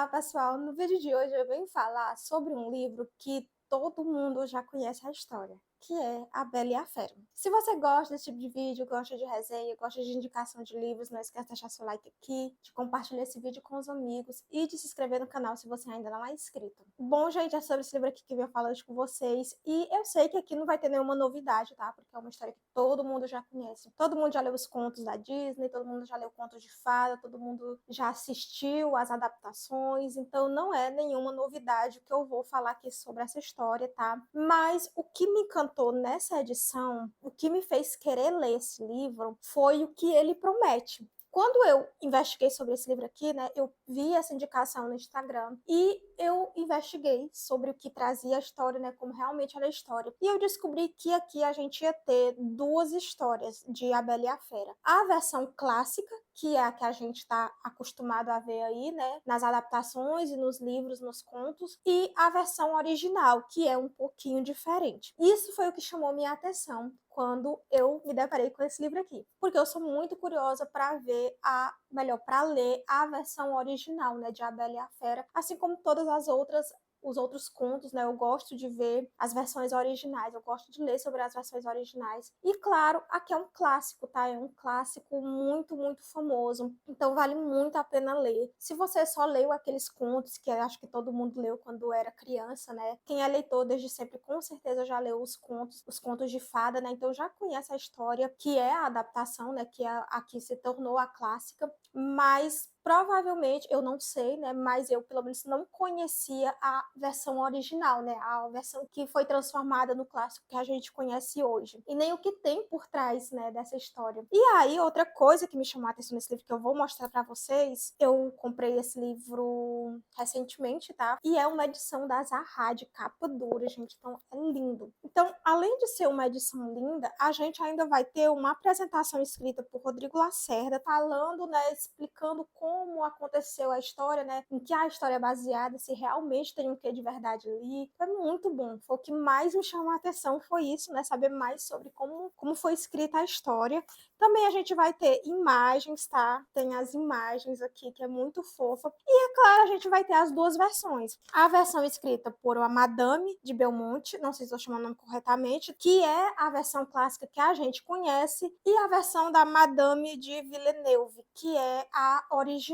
Olá, pessoal! No vídeo de hoje eu venho falar sobre um livro que todo mundo já conhece a história, que é A Bela e a Fera. Se você gosta desse tipo de vídeo, gosta de resenha, gosta de indicação de livros, não esquece de deixar seu like aqui, de compartilhar esse vídeo com os amigos e de se inscrever no canal se você ainda não é inscrito. Bom, gente, é sobre esse livro aqui que eu venho falar hoje com vocês e eu sei que aqui não vai ter nenhuma novidade, tá? Porque é uma história que todo mundo já conhece. Todo mundo já leu os contos da Disney, todo mundo já leu contos de fada, todo mundo já assistiu às adaptações, então não é nenhuma novidade o que eu vou falar aqui sobre essa história, tá? Mas o que me encantou nessa edição, o que me fez querer ler esse livro, foi o que ele promete. Quando eu investiguei sobre esse livro aqui, né, eu vi essa indicação no Instagram e eu investiguei sobre o que trazia a história, né, como realmente era a história. E eu descobri que aqui a gente ia ter duas histórias de A Bela e a Fera. A versão clássica, que é a que a gente está acostumado a ver aí, né, nas adaptações e nos livros, nos contos, e a versão original, que é um pouquinho diferente. Isso foi o que chamou minha atenção quando eu me deparei com esse livro aqui, porque eu sou muito curiosa para ver para ler a versão original, né, de A Bela e a Fera, assim como todas as outras os outros contos, né? Eu gosto de ver as versões originais, eu gosto de ler sobre as versões originais. E claro, aqui é um clássico, tá? É um clássico muito, muito famoso. Então vale muito a pena ler. Se você só leu aqueles contos que eu acho que todo mundo leu quando era criança, né? Quem é leitor desde sempre com certeza já leu os contos de fada, né? Então já conhece a história, que é a adaptação, né? Que é a que se tornou a clássica, mas provavelmente, eu não sei, né, mas eu pelo menos não conhecia a versão original, né, a versão que foi transformada no clássico que a gente conhece hoje. E nem o que tem por trás, né, dessa história. E aí, outra coisa que me chamou a atenção nesse livro que eu vou mostrar para vocês, eu comprei esse livro recentemente, tá? E é uma edição da Zahar, de capa dura, gente, então é lindo. Então, além de ser uma edição linda, a gente ainda vai ter uma apresentação escrita por Rodrigo Lacerda, falando, né, explicando como aconteceu a história, né? Em que a história é baseada, se realmente tem um quê de verdade ali. Foi muito bom. Foi o que mais me chamou a atenção, foi isso, né? Saber mais sobre como foi escrita a história. Também a gente vai ter imagens, tá? Tem as imagens aqui, que é muito fofa. E, é claro, a gente vai ter as duas versões. A versão escrita por uma Madame de Belmonte, não sei se estou chamando o nome corretamente, que é a versão clássica que a gente conhece, e a versão da Madame de Villeneuve, que é a original.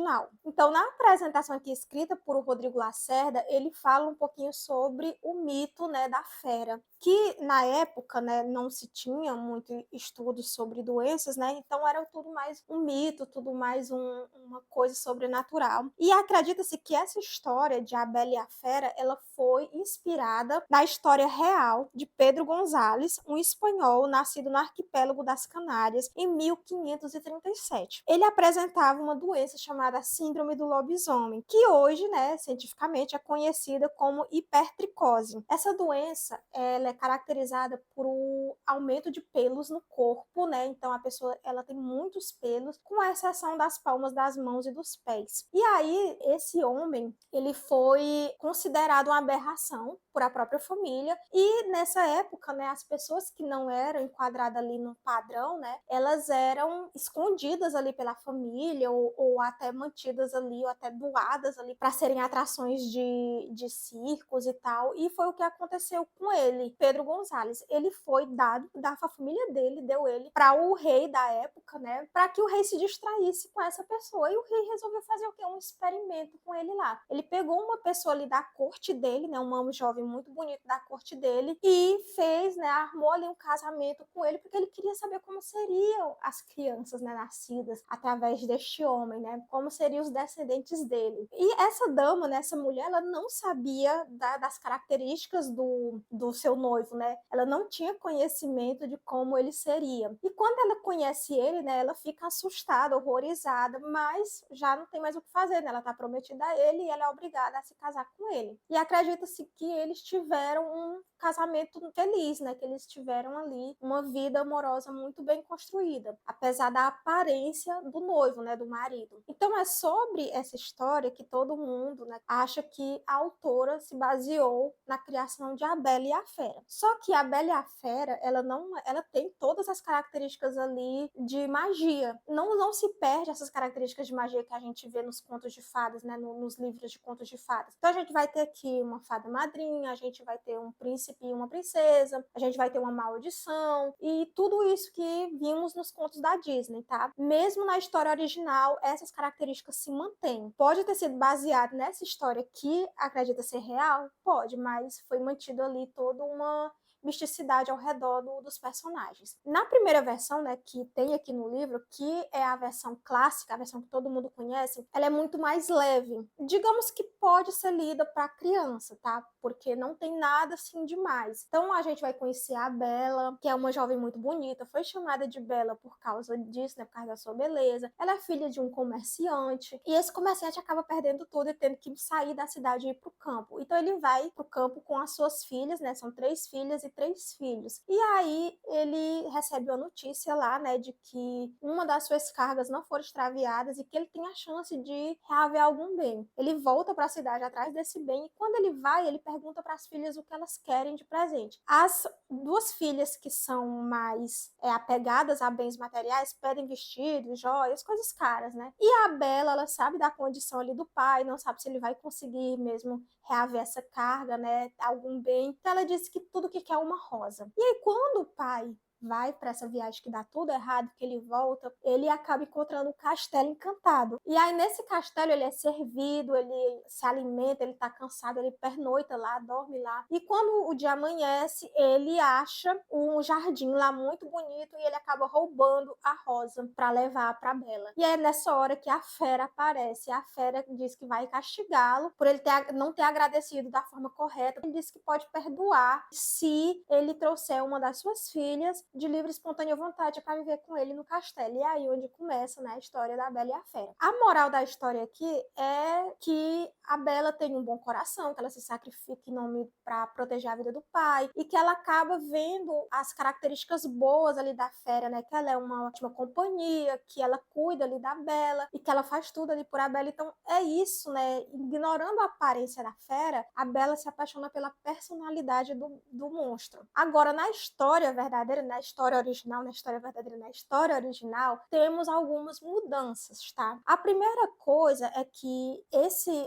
Então, na apresentação aqui escrita por o Rodrigo Lacerda, ele fala um pouquinho sobre o mito, né, da fera, que na época, né, não se tinha muito estudos sobre doenças, né, então era tudo mais um mito, tudo mais uma coisa sobrenatural. E acredita-se que essa história de A Bela e a Fera, ela foi inspirada na história real de Pedro González, um espanhol nascido no arquipélago das Canárias em 1537. Ele apresentava uma doença chamada síndrome do lobisomem, que hoje, né, cientificamente é conhecida como hipertricose. Essa doença, ela é caracterizada por um aumento de pelos no corpo, né? Então a pessoa, ela tem muitos pelos, com exceção das palmas das mãos e dos pés. E aí esse homem, ele foi considerado uma aberração por a própria família, e nessa época, né, as pessoas que não eram enquadradas ali no padrão, né, elas eram escondidas ali pela família, ou até mantidas ali, ou até doadas ali para serem atrações de circos e tal. E foi o que aconteceu com ele, Pedro González. Ele foi dado da família dele, deu ele para o rei da época, né, para que o rei se distraísse com essa pessoa. E o rei resolveu fazer o quê? Um experimento com ele lá. Ele pegou uma pessoa ali da corte dele, né, um jovem muito bonito da corte dele, e fez, né, armou ali um casamento com ele, porque ele queria saber como seriam as crianças, né, nascidas através deste homem, né, como seriam os descendentes dele. E essa dama, né, essa mulher, ela não sabia das características do seu noivo, né, ela não tinha conhecimento de como ele seria. E quando ela conhece ele, né, ela fica assustada, horrorizada, mas já não tem mais o que fazer, né, ela está prometida a ele e ela é obrigada a se casar com ele. E acredita-se que eles tiveram um casamento feliz, né? Que eles tiveram ali uma vida amorosa muito bem construída, apesar da aparência do noivo, né? Do marido. Então Então é sobre essa história que todo mundo, né, acha que a autora se baseou na criação de A Bela e a Fera. Só que A Bela e a Fera, ela tem todas as características ali de magia. Não se perde essas características de magia que a gente vê nos contos de fadas, né, nos livros de contos de fadas. Então a gente vai ter aqui uma fada madrinha, a gente vai ter um príncipe e uma princesa, a gente vai ter uma maldição e tudo isso que vimos nos contos da Disney, tá? Mesmo na história original, essas características se mantêm. Pode ter sido baseado nessa história que acredita ser real? Pode, mas foi mantido ali toda uma misticidade ao redor dos personagens. Na primeira versão, né, que tem aqui no livro, que é a versão clássica, a versão que todo mundo conhece, ela é muito mais leve. Digamos que pode ser lida para criança, tá? Porque não tem nada assim demais. Então a gente vai conhecer a Bela, que é uma jovem muito bonita, foi chamada de Bela por causa disso, né, por causa da sua beleza. Ela é filha de um comerciante, e esse comerciante acaba perdendo tudo e tendo que sair da cidade e ir pro campo. Então ele vai pro campo com as suas filhas, né? São 3 filhas e 3 filhos. E aí ele recebe a notícia lá, né, de que uma das suas cargas não foram extraviadas e que ele tem a chance de reaver algum bem. Ele volta para a cidade atrás desse bem e quando ele vai, ele pergunta para as filhas o que elas querem de presente. As 2 filhas que são mais apegadas a bens materiais pedem vestidos, joias, coisas caras, né? E a Bela, ela sabe da condição ali do pai, não sabe se ele vai conseguir mesmo reaver essa carga, né, algum bem. Então ela disse que tudo que quer é uma rosa. E aí quando o pai vai para essa viagem que dá tudo errado, que ele volta, ele acaba encontrando um castelo encantado. E aí nesse castelo ele é servido, ele se alimenta, ele tá cansado, ele pernoita lá, dorme lá. E quando o dia amanhece, ele acha um jardim lá muito bonito e ele acaba roubando a rosa para levar para Bela. E é nessa hora que a fera aparece. A fera diz que vai castigá-lo por ele não ter agradecido da forma correta. Ele diz que pode perdoar se ele trouxer uma das suas filhas de livre e espontânea vontade para viver com ele no castelo. E é aí onde começa, né, a história da Bela e a Fera. A moral da história aqui é que a Bela tem um bom coração, que ela se sacrifica em nome para proteger a vida do pai e que ela acaba vendo as características boas ali da Fera, né, que ela é uma ótima companhia, que ela cuida ali da Bela e que ela faz tudo ali por a Bela. Então é isso, né, ignorando a aparência da Fera, a Bela se apaixona pela personalidade do monstro. Agora, na história verdadeira, na história original, na história verdadeira, na história original, temos algumas mudanças, tá? A primeira coisa é que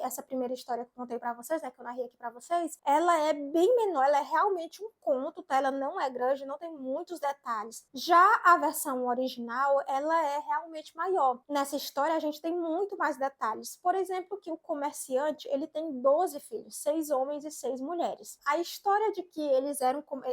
essa primeira história que eu contei pra vocês, né, que eu narrei aqui pra vocês, ela é bem menor, ela é realmente um conto, tá? Ela não é grande, não tem muitos detalhes. Já a versão original, ela é realmente maior. Nessa história, a gente tem muito mais detalhes. Por exemplo, que o comerciante, ele tem 12 filhos, 6 homens e 6 mulheres. A história de que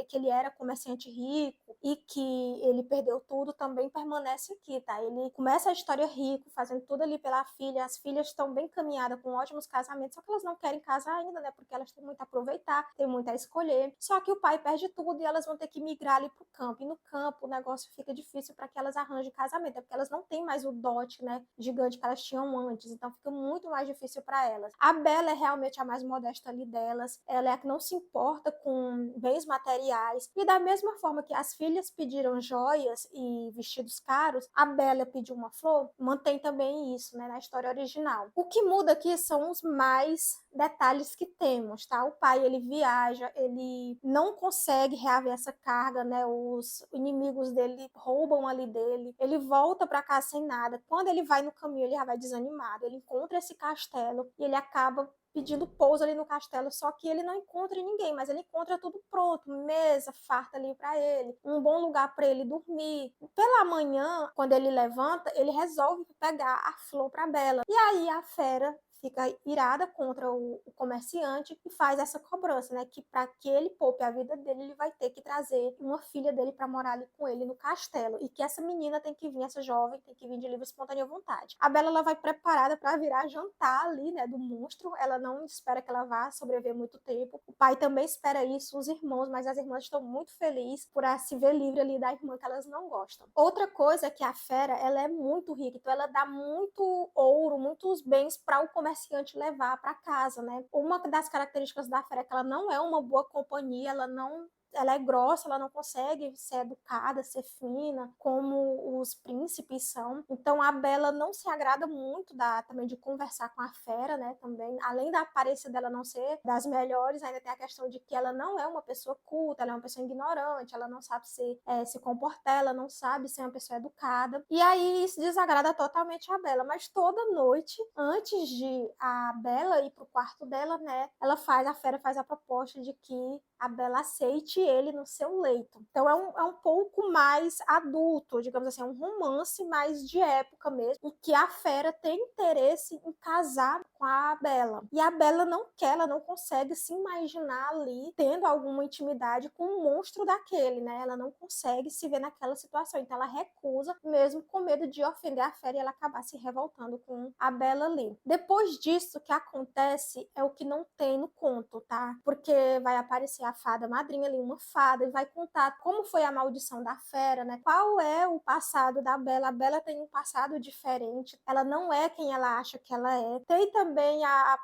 que ele era comerciante rico e que ele perdeu tudo também permanece aqui, tá? Ele começa a história rico, fazendo tudo ali pela filha, as filhas estão bem caminhadas, com ótimos casamentos, só que elas não querem casar ainda, né? Porque elas têm muito a aproveitar, têm muito a escolher. Só que o pai perde tudo e elas vão ter que migrar ali pro campo. E no campo o negócio fica difícil para que elas arranjem casamento, é porque elas não têm mais o dote, né, gigante que elas tinham antes, então fica muito mais difícil para elas. A Bela é realmente a mais modesta ali delas, ela é a que não se importa com bens materiais, e da mesma forma que as filhas pediram joias e vestidos caros, a Bela pediu uma flor, mantém também isso, né, na história original. O que muda aqui são os mais detalhes que temos, tá? O pai, ele viaja, ele não consegue reaver essa carga, né? Os inimigos dele roubam ali dele, ele volta para casa sem nada. Quando ele vai no caminho, ele já vai desanimado, ele encontra esse castelo e ele acaba pedindo pouso ali no castelo, só que ele não encontra ninguém, mas ele encontra tudo pronto, mesa farta ali para ele, um bom lugar para ele dormir. Pela manhã, quando ele levanta, ele resolve pegar a flor para Bela. E aí a fera fica irada contra o comerciante e faz essa cobrança, né? Que para que ele poupe a vida dele, ele vai ter que trazer uma filha dele para morar ali com ele no castelo. E que essa menina tem que vir, essa jovem, tem que vir de livre e espontânea vontade. A Bela, ela vai preparada para virar jantar ali, né? Do monstro. Ela não espera que ela vá sobreviver muito tempo. O pai também espera isso, os irmãos, mas as irmãs estão muito felizes por se ver livre ali da irmã que elas não gostam. Outra coisa é que a fera, ela é muito rica, então ela dá muito ouro, muitos bens para o comerciante levar para casa, né? Uma das características da fera é que ela não é uma boa companhia, ela não ela é grossa, ela não consegue ser educada, ser fina, como os príncipes são. Então a Bela não se agrada muito também de conversar com a fera, né, também. Além da aparência dela não ser das melhores, ainda tem a questão de que ela não é uma pessoa culta, ela é uma pessoa ignorante, ela não sabe se comportar, ela não sabe ser uma pessoa educada. E aí isso desagrada totalmente a Bela. Mas toda noite, antes de a Bela ir pro quarto dela, né, a fera faz a proposta de que a Bela aceite ele no seu leito. Então é um pouco mais adulto, digamos assim, é um romance mais de época mesmo, em que a fera tem interesse em casar com a Bela. E a Bela não quer, ela não consegue se imaginar ali tendo alguma intimidade com um monstro daquele, né? Ela não consegue se ver naquela situação, então ela recusa, mesmo com medo de ofender a fera e ela acabar se revoltando com a Bela ali. Depois disso, o que acontece é o que não tem no conto, tá? Porque vai aparecer a fada madrinha ali, uma fada, e vai contar como foi a maldição da fera, né? Qual é o passado da Bela? A Bela tem um passado diferente, ela não é quem ela acha que ela é. Tem também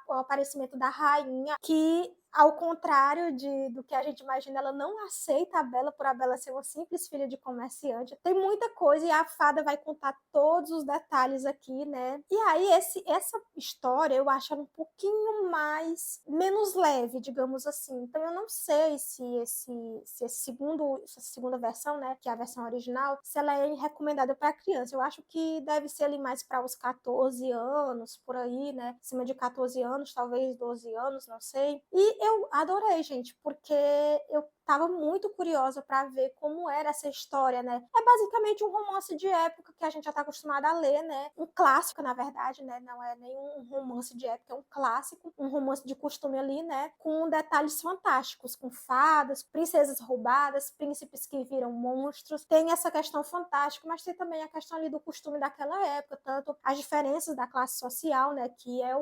o aparecimento da rainha, que ao contrário do que a gente imagina, ela não aceita a Bela por a Bela ser uma simples filha de comerciante. Tem muita coisa e a fada vai contar todos os detalhes aqui, né? E aí essa história eu acho ela um pouquinho menos leve, digamos assim. Então eu não sei se essa segunda versão, né, que é a versão original, se ela é recomendada para criança. Eu acho que deve ser ali mais para os 14 anos, por aí, né? Acima de 14 anos, talvez 12 anos, não sei. E eu adorei, gente, porque eu estava muito curiosa para ver como era essa história, né? É basicamente um romance de época que a gente já está acostumado a ler, né? Um clássico, na verdade, né? Não é nem um romance de época, é um clássico, um romance de costume ali, né? Com detalhes fantásticos, com fadas, princesas roubadas, príncipes que viram monstros. Tem essa questão fantástica, mas tem também a questão ali do costume daquela época, tanto as diferenças da classe social, né? Que é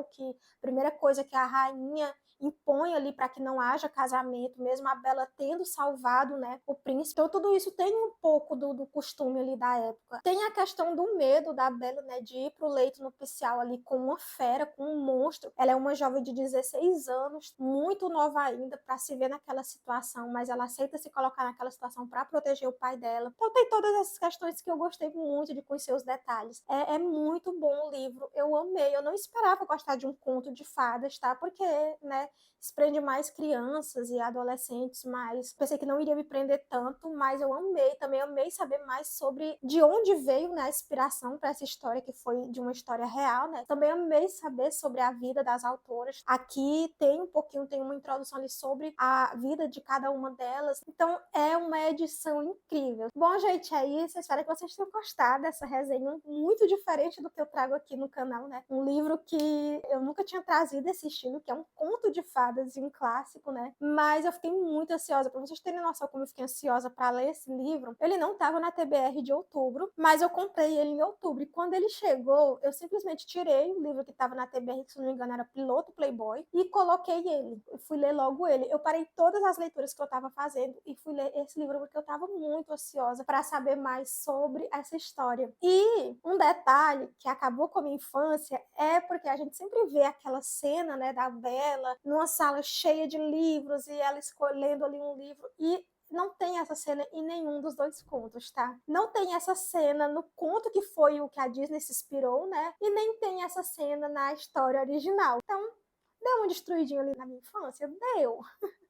primeira coisa que a rainha impõe ali para que não haja casamento, mesmo a Bela tendo salvado, né, o príncipe. Então tudo isso tem um pouco do costume ali da época. Tem a questão do medo da Bela, né, de ir pro leito nupcial ali com uma fera, com um monstro. Ela é uma jovem de 16 anos, muito nova ainda para se ver naquela situação, mas ela aceita se colocar naquela situação para proteger o pai dela. Então tem todas essas questões que eu gostei muito de conhecer os detalhes. É muito bom o livro, eu amei. Eu não esperava gostar de um conto de fadas, tá? Porque, né, isso prende mais crianças e adolescentes, mas pensei que não iria me prender tanto, mas eu amei, também amei saber mais sobre de onde veio, né, a inspiração para essa história, que foi de uma história real, né? Também amei saber sobre a vida das autoras. Aqui tem uma introdução ali sobre a vida de cada uma delas. Então é uma edição incrível. Bom, gente, é isso. Eu espero que vocês tenham gostado dessa resenha muito diferente do que eu trago aqui no canal, né? Um livro que eu nunca tinha trazido esse estilo, que é um conto de fadas e um clássico, né? Mas eu fiquei muito ansiosa, para vocês terem noção como eu fiquei ansiosa para ler esse livro. Ele não estava na TBR de outubro, mas eu comprei ele em outubro. E quando ele chegou, eu simplesmente tirei o livro que estava na TBR, que se não me engano era Piloto Playboy, e coloquei ele. Eu fui ler logo ele. Eu parei todas as leituras que eu estava fazendo e fui ler esse livro porque eu estava muito ansiosa para saber mais sobre essa história. E um detalhe que acabou com a minha infância é porque a gente sempre vê aquela cena, né, da Bela numa sala cheia de livros e ela escolhendo ali um livro, e não tem essa cena em nenhum dos dois contos, tá? Não tem essa cena no conto que foi o que a Disney se inspirou, né? E nem tem essa cena na história original. Então, deu um destruidinho ali na minha infância? Deu.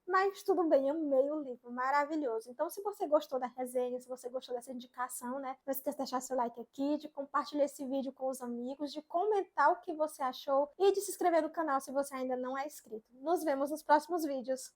Mas tudo bem, amei o livro, maravilhoso. Então, se você gostou da resenha, se você gostou dessa indicação, né, não esqueça de deixar seu like aqui, de compartilhar esse vídeo com os amigos, de comentar o que você achou e de se inscrever no canal se você ainda não é inscrito. Nos vemos nos próximos vídeos.